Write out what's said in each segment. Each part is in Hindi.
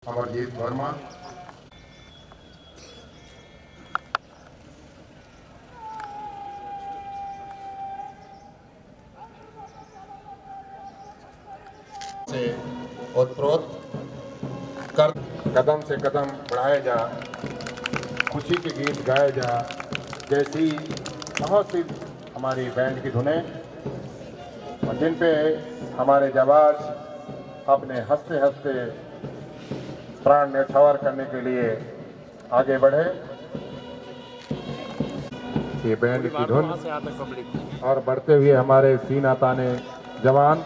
अमरजीत वर्मा, से ओतप्रोत कर कदम से कदम बढ़ाए जा, खुशी के गीत गाए जा, जैसी बहुत सी हमारी बैंड की धुनें और जिन पे हमारे जाबाज अपने हंसते हंसते प्राण न्यौछावर करने के लिए आगे बढ़े। ये बैंड की धुन और बढ़ते हुए हमारे सीना ताने जवान।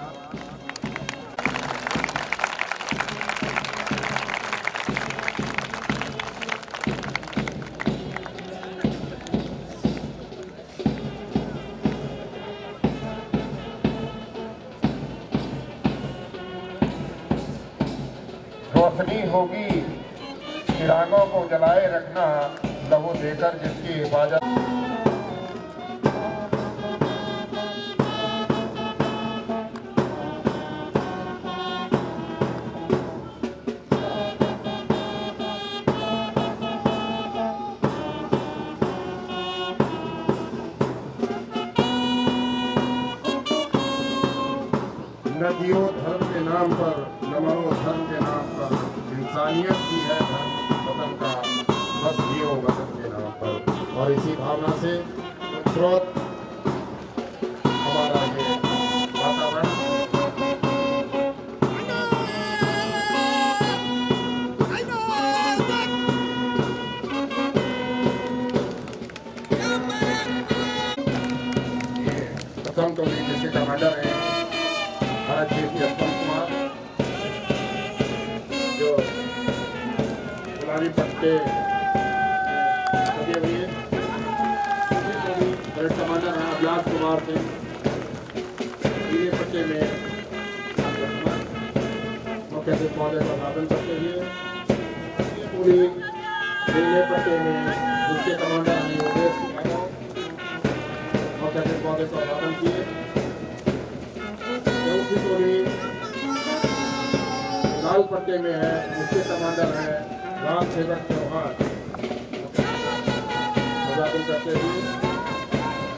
रोशनी होगी चिरागों को जलाए रखना, लहू देकर जिसकी हिफाजत। न जियो धर्म के नाम पर, न मरो धर्म के नाम पर, इंसानियत की है धर्म वतन का, बस जियो वतन के नाम पर। और इसी भावना से स्रोत हमारा ये वातावरण ये प्रथम तो जिसके कमांडर है भारत देश के उत्तम कुमार, जो गुलाबी पट्टे लगे हुए परेड कमांडर हैं अभिलाष कुमार सिंह, नीले पट्टे में मुख्य से पौधे का साधन करते हुए, पूरी नीले पट्टे में जिसके कमांडर हैं योगेश यादव, मुख्य से पौधे का साधन किए। लाल पट्टे में है जिसके कमांडर है राम सेवक चौहान, करते हुए।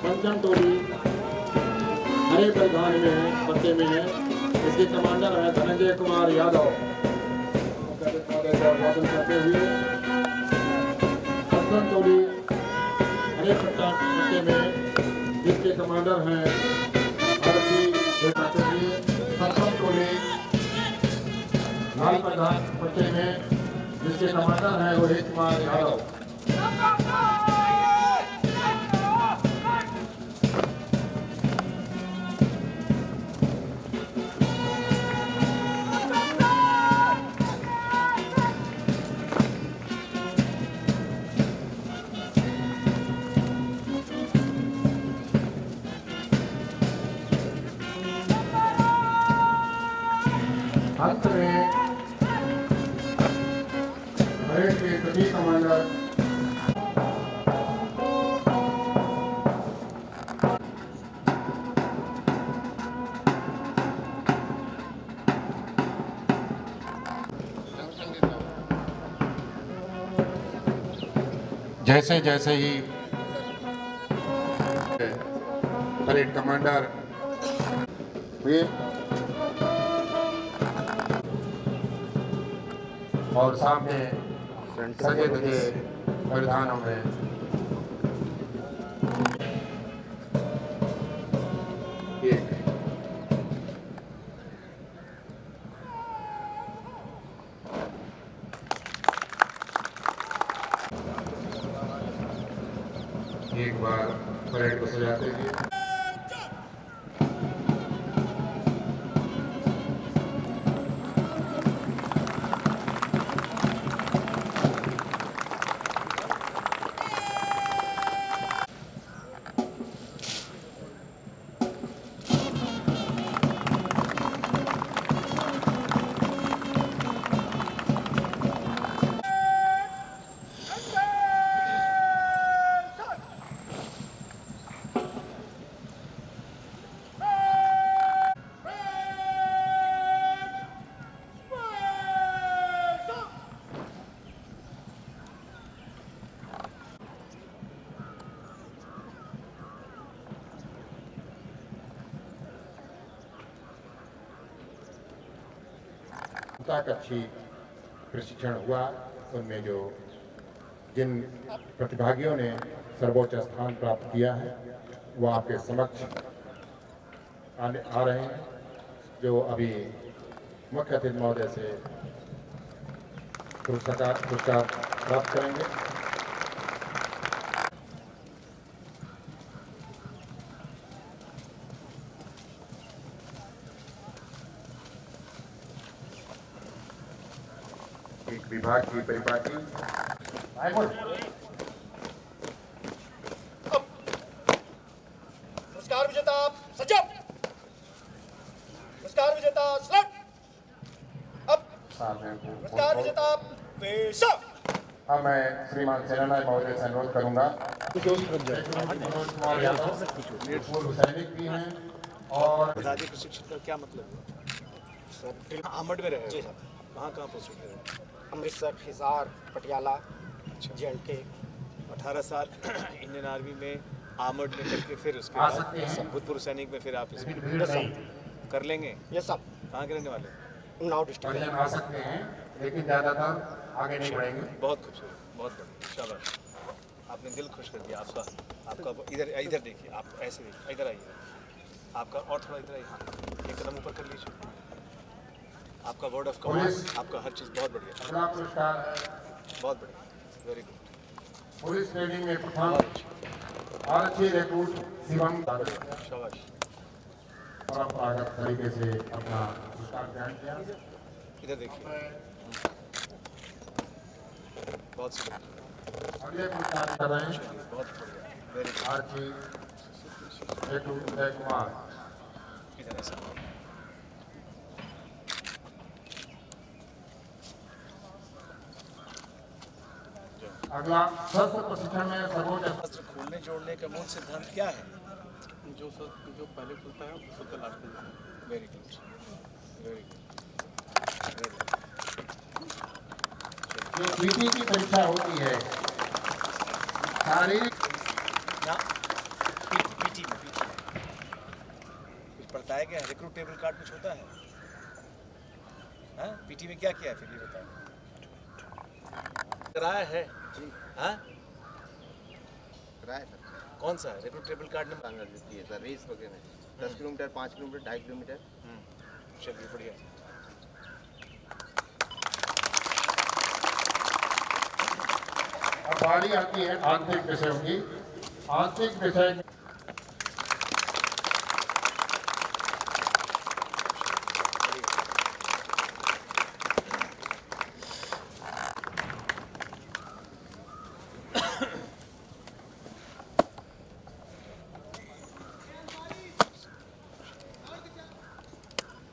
पंचम टोली हरे परिधान में पट्टे में है, इसके कमांडर है धनंजय कुमार यादव, करते हुए। सप्तम टोली हरे पट्टे में जिसके कमांडर हैं सप्तम टोली लाल प्रधान पट्टे में जिसके कमांडर हैं रोहित कुमार यादव। अंत में परेड के सभी कमांडर जैसे जैसे ही परेड कमांडर हुए और सामने सजे धजे परिधानों में एक बार परेड को सजाते हुए तक अच्छी प्रशिक्षण हुआ, उनमें जो जिन प्रतिभागियों ने सर्वोच्च स्थान प्राप्त किया है वो आपके समक्ष आ रहे हैं, जो अभी मुख्य अतिथि महोदय से पुरस्कार प्राप्त करेंगे। एक विभाग की परिपाटी पुरस्कार विजेता सज्जन, पुरस्कार विजेता स्लट अब, पुरस्कार विजेता पेशा। अब मैं श्रीमान सेनानायक महोदय से अनुरोध करूंगा, कुमार यादव पूर्व सैनिक भी हैं और प्रशिक्षित का क्या मतलब है? आर्मड में रहे? जी सर। वहाँ कहाँ पोस्टिंग है? अमृतसर, हिसार, पटियाला, J&K। 18 साल इंडियन आर्मी में आर्मड में करके फिर उसके आ सकते हैं। बाद भूतपूर्व सैनिक में फिर आप इसमें ये सब कर लेंगे। ये सब कहाँ के रहने वाले? उन्नाव डिस्ट्रिक्ट। परिजन आ सकते हैं, लेकिन ज़्यादातर आगे नहीं बढ़ेंगे। बहुत खूबसूरत, बहुत बढ़िया, शाबाश। आपने दिल खुश कर दिया। आपका इधर इधर देखिए, आप ऐसे देखिए, इधर आइए, आपका और थोड़ा इधर आइए, हाँ, एक कदम ऊपर कर लीजिए। आपका वर्ड ऑफ कमांड, आपका हर चीज़ बहुत बढ़िया, अगला पुरस्कार बहुत बढ़िया, वेरी गुड, पुलिस ट्रेनिंग में प्रथम बहुत अच्छी, आरक्षी रिक्रूट शिवम शाबाश। परंपरागत तरीके से अपना पुरस्कार ग्रहण किया। इधर देखिए, बहुत सुंदर, अगले पुरस्कार कर रहे हैं बहुत बढ़िया, वेरी गुड। आरक्षी रिक्रूट उदय कुमार। इधर ऐसा अगला शस्त्र प्रशिक्षण में सर्वोच्च शास्त्र खोलने जोड़ने का मूल सिद्धांत क्या है? जो पहले खुलता है वो सबका लास्ट में जाता है। Very good, very good. जो पीटी की परीक्षा होती है शारीरिक ना पीटी कुछ पढ़ता है क्या? रिक्रूटेबल कार्ड कुछ होता है? हाँ, पीटी में क्या किया है फिर ये बताओ? कराया है? हाँ, कराया सर, कौन सा है? Recruitable card number? कांग्रेस देती है सर, रेस वगैरह 10 किलोमीटर, 5 किलोमीटर, 2.5 किलोमीटर। चलिए बढ़िया। अब बारी आती है आंतरिक विषयों की। आंतरिक विषय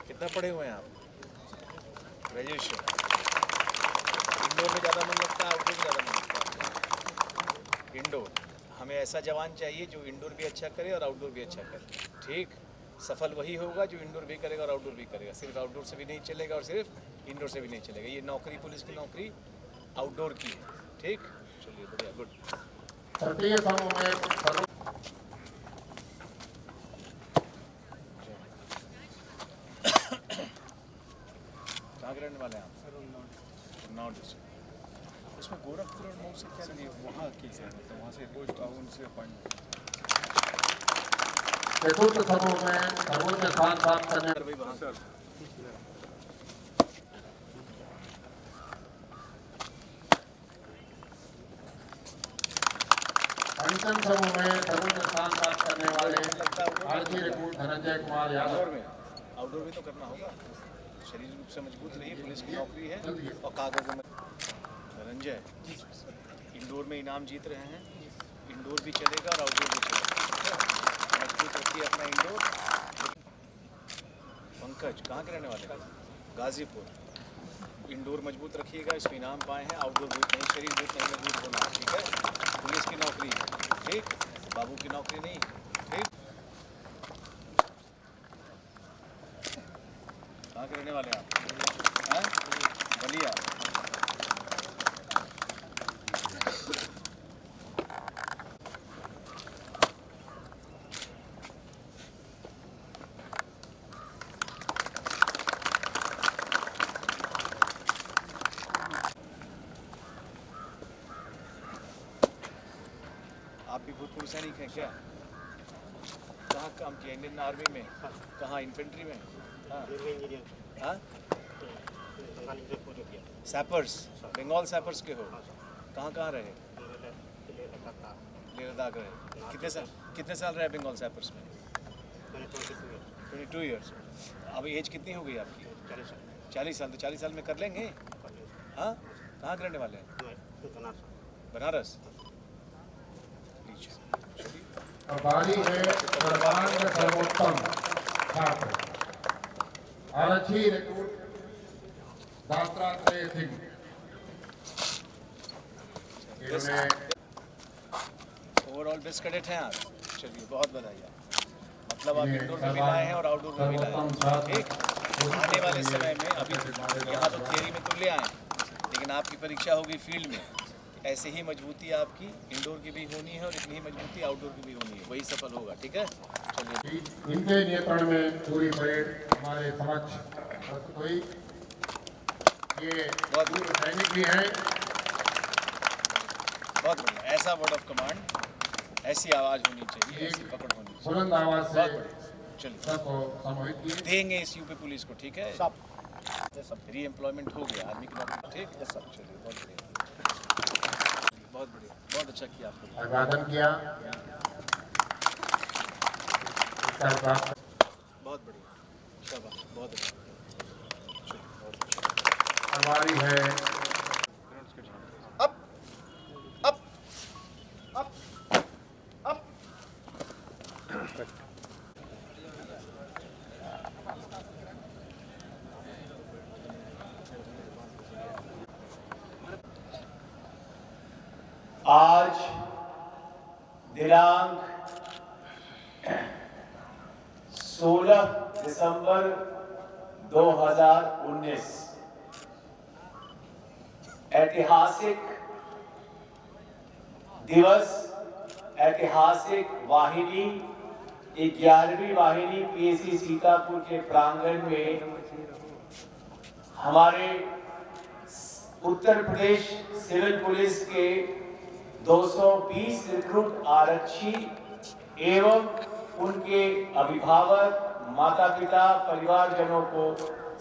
कितना पढ़े हुए हैं आप? ग्रेजुएशन। इंडोर में ज़्यादा मन लगता है, आउटडोर में ज़्यादा मन लगता है? इंडोर। हमें ऐसा जवान चाहिए जो इंडोर भी अच्छा करे और आउटडोर भी अच्छा करे। ठीक, सफल वही होगा जो इंडोर भी करेगा और आउटडोर भी करेगा। सिर्फ आउटडोर से भी नहीं चलेगा और सिर्फ इंडोर से भी नहीं चलेगा। ये नौकरी, पुलिस की नौकरी आउटडोर की है। ठीक, चलिए बढ़िया, गुड। तृतीय समूह में कहाँ के रहने वाले हैं आप? उन्नाव डिस्ट्रिक्ट। उसमें गोरखपुर और मऊ से क्या नहीं? वहाँ की है, मतलब वहाँ से पोस्ट टाउन से अपॉइंटमेंट। चतुर्थ समूह में सर्वोच्च स्थान प्राप्त करने भाई वहाँ सर पंचम समूह में सर्वोच्च स्थान प्राप्त करने वाले आरक्षी रिक्रूट धनंजय कुमार यादव। आउटडोर में, आउटडोर भी तो करना होगा। शरीर रूप से मजबूत रहिए, पुलिस की नौकरी है और कागजों में। धनंजय, इंडोर में इनाम जीत रहे हैं, इंडोर भी चलेगा और आउटडोर भी चलेगा। मजबूत रखिए अपना इंडोर। पंकज, कहाँ के रहने वाले हैं? गाजीपुर। इंडोर मजबूत रखिएगा, इसमें इनाम पाए हैं। आउटडोर भी नहीं, शरीर भी नहीं मजबूत होना, ठीक है? पुलिस की नौकरी है, ठीक, बाबू की नौकरी नहीं, ठीक। कहाँ के रहने वाले हैं आप? हैं? बलिया। आप भी भूतपूर्व सैनिक हैं क्या? कहाँ काम किया? इंडियन आर्मी में? कहाँ? इन्फेंट्री में? हाँ हाँ, सैपर्स, बंगाल सैपर्स के हो? कहाँ कहाँ रहे? लेह लद्दाख रहे। कितने साल रहे बंगाल सैपर्स में? 22 ईयर्स। अब एज कितनी हो गई आपकी? 40 साल। तो 40 साल में कर लेंगे? हाँ, कहाँ करने वाले हैं? बनारस। अब बारी है सर्वांग सर्वोत्तम छात्र आरक्षी रिक्रूट दात्रात्रेय सिंह। इन्होंने ओवरऑल बेस्ट कैडेट हैं आप। चलिए, बहुत बधाई आप। मतलब आप इंडोर में भी लाए हैं और आउटडोर में भी लाए हैं। ठीक, आने वाले समय में अभी यहाँ तो थियरी में तो ले आए, लेकिन आपकी परीक्षा होगी फील्ड में। ऐसे ही मजबूती आपकी इंडोर की भी होनी है और इतनी ही मजबूती आउटडोर की भी होनी है, वही सफल होगा। ठीक है, चलिए। इनके नियंत्रण में पूरी परेड हमारे समक्ष प्रस्तुत हुई। ये बहुत पूर्व सैनिक भी हैं। बहुत बढ़िया। ऐसा वर्ड ऑफ कमांड, ऐसी आवाज़ होनी चाहिए, ऐसी पकड़ होनी चाहिए। बुलंद आवाज से बहुत बढ़िया। चलिए, सबको सम्मोहित किए। देंगे इस यूपी पुलिस को। ठीक है, सब री एम्प्लॉयमेंट हो गया आर्मी की नौकरी। ठीक है सब। चलिए, बहुत बढ़िया, बहुत बढ़िया, बहुत अच्छा किया आपने। अभिवादन किया। बहुत बढ़िया, शाबाश, बहुत अच्छा। चलिए, बहुत अच्छा। हमारी है अप अप अप अप। आज दिनांक 16 दिसंबर 2019 ऐतिहासिक दिवस, ऐतिहासिक वाहिनी 11वीं वाहिनी पीएसी सीतापुर के प्रांगण में हमारे उत्तर प्रदेश सिविल पुलिस के 220 रिक्रूट आरक्षी एवं उनके अभिभावक, माता पिता, परिवारजनों को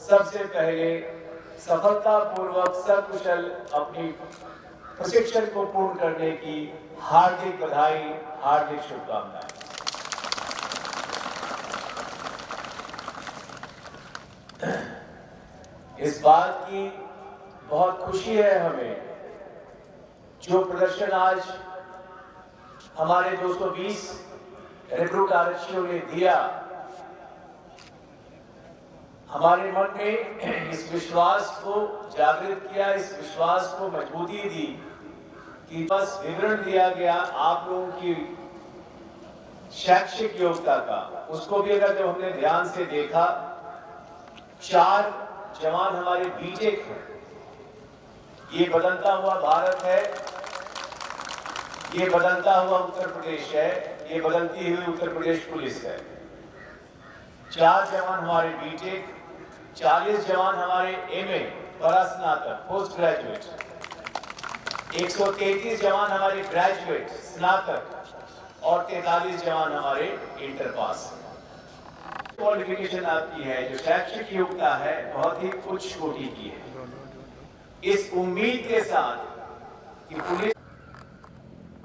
सबसे पहले सफलतापूर्वक सकुशल अपनी प्रशिक्षण को पूर्ण करने की हार्दिक बधाई, हार्दिक शुभकामनाएं। इस बात की बहुत खुशी है हमें, जो प्रदर्शन आज हमारे 220 रिक्रूट आरक्षियों ने दिया, हमारे मन में इस विश्वास को जागृत किया, इस विश्वास को मजबूती दी कि बस विवरण दिया गया आप लोगों की शैक्षिक योग्यता का, उसको भी अगर जब हमने ध्यान से देखा, 4 जवान हमारे बीटेक हैं। ये बदलता हुआ भारत है, ये बदलता हुआ उत्तर प्रदेश है, ये बदलती हुई उत्तर प्रदेश पुलिस है। 4 जवान हमारे बीटेक, 40 जवान हमारे एमए परास्नातक पोस्ट ग्रेजुएट, 133 जवान हमारे ग्रेजुएट स्नातक और 43 जवान हमारे इंटर पास। क्वालिफिकेशन आपकी है, जो शैक्षिक योग्यता है, बहुत ही उच्च कोटि की है। इस उम्मीद के साथ कि पुलिस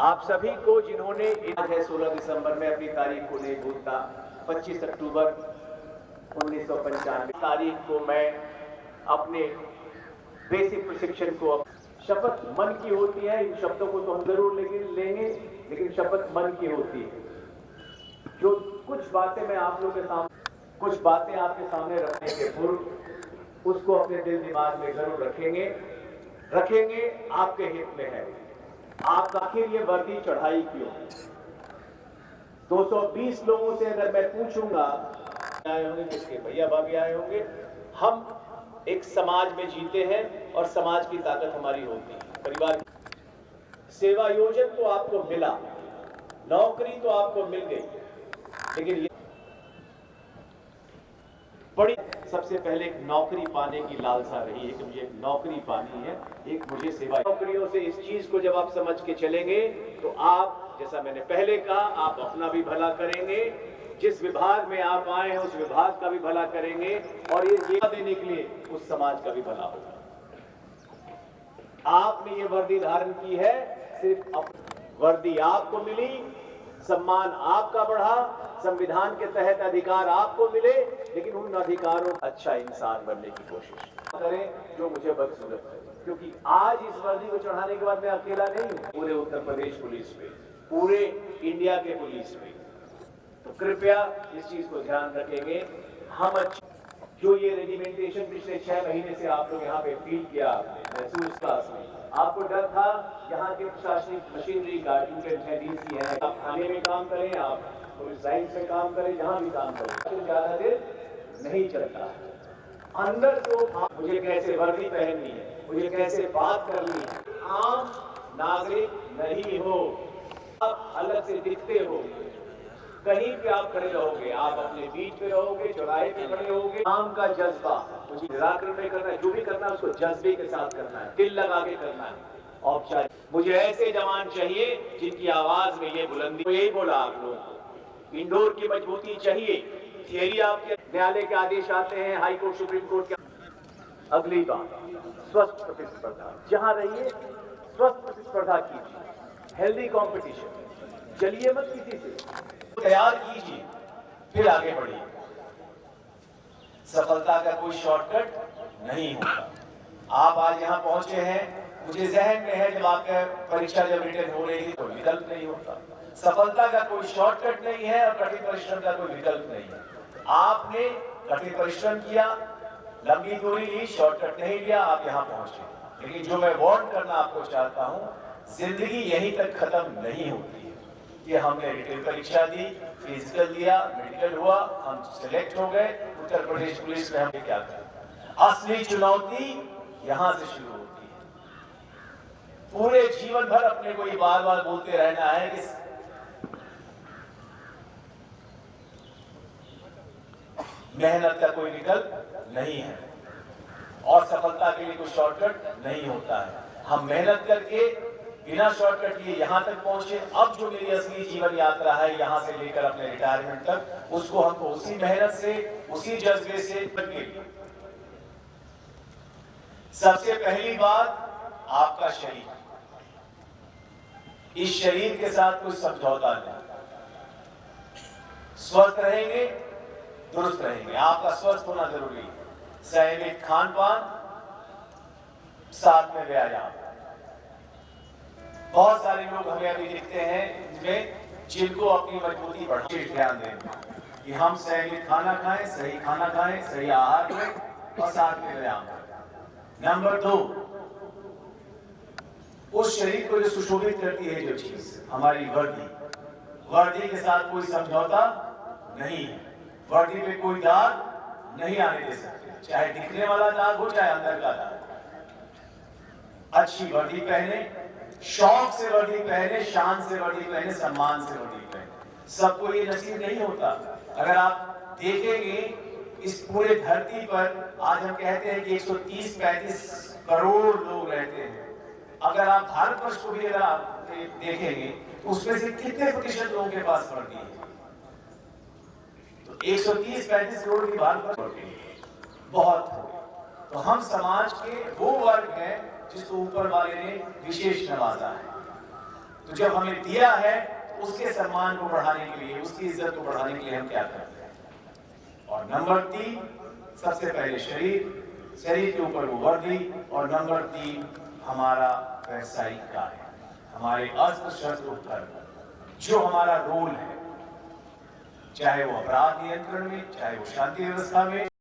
आप सभी को, जिन्होंने आज है 16 दिसंबर में, अपनी तारीख को नहीं भूलता, 25 अक्टूबर 1995 तारीख को मैं अपने बेसिक प्रशिक्षण को, शपथ मन की होती है, इन शब्दों को तो हम जरूर लेंगे, लेकिन शपथ मन की होती है। जो कुछ बातें मैं आप लोगों के सामने, कुछ बातें आपके सामने रखने के पूर्व उसको अपने दिल दिमाग में जरूर रखेंगे, आपके हित में है। आप आखिर ये वर्दी चढ़ाई क्यों? 220 लोगों से अगर मैं पूछूंगा, आए होंगे, किसके भैया भाभी आए होंगे, हम एक समाज में जीते हैं और समाज की ताकत हमारी होती है। परिवार सेवा योजन तो आपको मिला, नौकरी तो आपको मिल गई, लेकिन ये बड़ी सबसे पहले एक नौकरी पाने की लालसा रही है कि मुझे एक नौकरी पानी है, एक मुझे सेवा। नौकरियों से इस चीज को जब आप समझ के चलेंगे तो आप, जैसा मैंने पहले कहा, आप अपना भी भला करेंगे, जिस विभाग में आप आए हैं उस विभाग का भी भला करेंगे, और ये देने के लिए उस समाज का भी भला होगा। आपने ये वर्दी धारण की है, सिर्फ वर्दी आपको मिली, सम्मान आपका बढ़ा, संविधान के तहत अधिकार आपको मिले, लेकिन उन अधिकारों अच्छा इंसान बनने की कोशिश करें जो मुझे बदसूरत है। क्योंकि आज इस वर्दी को चढ़ाने के बाद मैं अकेला नहीं हूं, पूरे उत्तर प्रदेश पुलिस में, पूरे इंडिया के पुलिस में। तो कृपया इस चीज को ध्यान रखेंगे। हम जो ये रेजिमेंटेशन पिछले 6 महीने से आप लोग यहाँ पे फील किया, महसूस क्लास में आपको डर था, यहाँ के प्रशासनिक मशीनरी का, डीसी है, आप थाने में काम करें, आप पुलिस लाइन में काम करें, जहाँ भी काम करें, तो ज्यादा देर नहीं चलता है। अंदर जो मुझे कैसे वर्दी पहननी है, मुझे कैसे बात करनी है, आम नागरिक नहीं हो, आप अलग से दिखते हो, कहीं पे आप खड़े रहोगे, आप अपने बीच पे रहोगे, चौराहे पे खड़े होगे, काम का जज्बा मुझे निराकरण में करना है, जो भी करना है उसको जज्बे के साथ करना है, दिल लगा के करना है। औपचारिक मुझे ऐसे जवान चाहिए जिनकी आवाज में ये बुलंदी, तो यही बोला आप लोगों को, इंडोर की मजबूती चाहिए। थियरी आपके न्यायालय के आदेश आते हैं, हाई कोर्ट, सुप्रीम कोर्ट के। अगली बात, स्वस्थ प्रतिस्पर्धा, जहां रहिए स्वस्थ प्रतिस्पर्धा कीजिए, हेल्दी कॉम्पिटिशन, चलिए मत किसी से, तैयार कीजिए, फिर आगे बढ़िए। सफलता का कोई शॉर्टकट नहीं होता। आप आज यहाँ पहुंचे हैं, मुझे जहन में है जब आपका परीक्षा जब रिटर्न हो रही थी तो विकल्प नहीं होता। सफलता का कोई शॉर्टकट नहीं है और कठिन परिश्रम का कोई विकल्प नहीं है। आपने कठिन परिश्रम किया, लंबी दूरी ली, शॉर्टकट नहीं लिया, आप यहाँ पहुंचे। लेकिन जो मैं वार्न करना आपको चाहता हूँ, जिंदगी यहीं तक खत्म नहीं होती है कि हमने रिटन परीक्षा दी, फिजिकल दिया, मेडिकल हुआ, हम सिलेक्ट हो गए, उत्तर प्रदेश पुलिस में हमने क्या किया। असली चुनौती यहां से शुरू होती है। पूरे जीवन भर अपने को ये बार बार बोलते रहना है कि मेहनत का कोई विकल्प नहीं है और सफलता के लिए कोई शॉर्टकट नहीं होता है। हम मेहनत करके बिना शॉर्टकट लिए यहां तक पहुंचे। अब जो मेरी असली जीवन यात्रा है, यहां से लेकर अपने रिटायरमेंट तक, उसको हमको उसी मेहनत से, उसी जज्बे से करके। सबसे पहली बात, आपका शरीर, इस शरीर के साथ कोई समझौता नहीं। स्वस्थ रहेंगे, दुरुस्त रहेंगे, आपका स्वस्थ होना जरूरी है। संयमित खान पान, साथ में व्यायाम। बहुत सारे लोग हमें अभी दिखते हैं जिनको अपनी मजबूती बढ़ाने ध्यान दें कि हम सही खाना खाएं, सही खाना खाएं, सही आहार लें और साथ में व्यायाम करें। नंबर 2, उस शरीर को जो सुशोभित करती है जो चीज, हमारी वर्दी, वर्दी के साथ कोई समझौता नहीं है। वर्दी पे कोई दाग नहीं आने दे सकते, चाहे दिखने वाला दाग हो चाहे अंदर का दाग। अच्छी वर्दी पहने, शौक से वर्दी पहने, शान से वर्दी पहने, सम्मान से वर्दी पहने। सबको ये नसीब नहीं होता। अगर आप देखेंगे इस पूरे धरती पर आज हम कहते हैं कि 130-135 करोड़ लोग रहते हैं। अगर आप भारतवर्ष को भी अगर आप देखेंगे तो उसमें से कितने प्रतिशत लोगों के पास वर्दी है? तो 130-135 करोड़ की भारतवर्ष बहुत हो। तो हम समाज के वो वर्ग हैं जिसको ऊपर वाले ने विशेष नवाजा है। तो जब हमें दिया है, उसके सम्मान को बढ़ाने के लिए, उसकी इज्जत को बढ़ाने के लिए हम क्या करते हैं? और नंबर 3, सबसे पहले शरीर, शरीर के ऊपर वो वर्दी, और नंबर 3 हमारा व्यवसायिक कार्य, हमारे अस्त्र शस्त्र उपकरण, जो हमारा रोल है, चाहे वो अपराध नियंत्रण में, चाहे वो शांति व्यवस्था में।